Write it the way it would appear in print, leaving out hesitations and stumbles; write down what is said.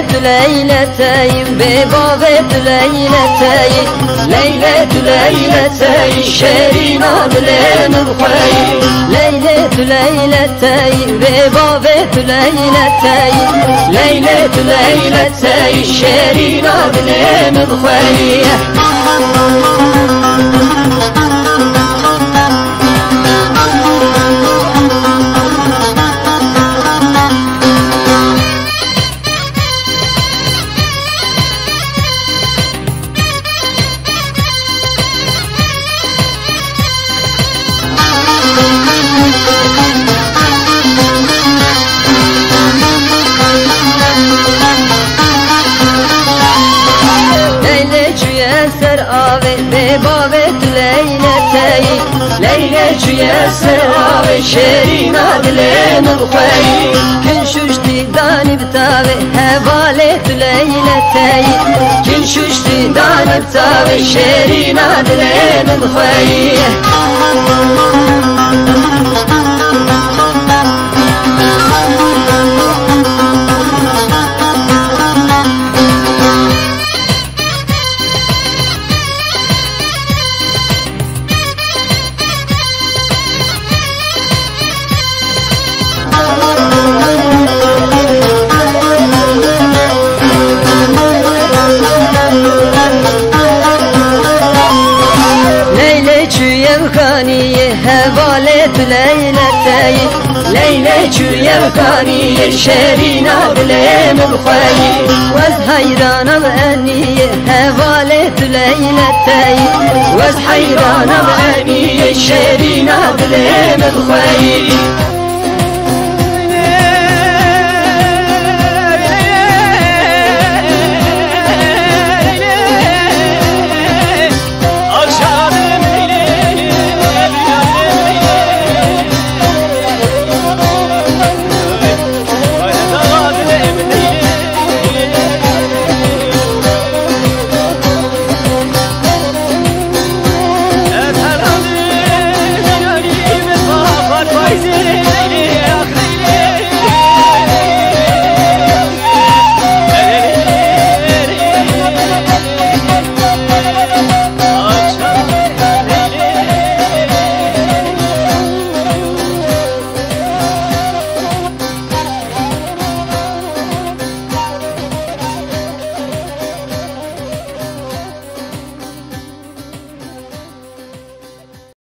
ليلتين ببابة ليلتين ليلتين شيرينا بلين بخير ليلتين ببابة ليلتين شيرينا بلين بخير ببابة ليلتين سراوي شيرينا بلين بخير كل شوشتي داني بتاوي هبالة ليلتين كل شوشتي داني بتاوي شيرينا بلين بخير هبالة ليلتين يبكاني شيرينا بلين بخير وزحيرانا بأني هبالة ليلتين وزحيرانا بأني شيرينا بلين بخير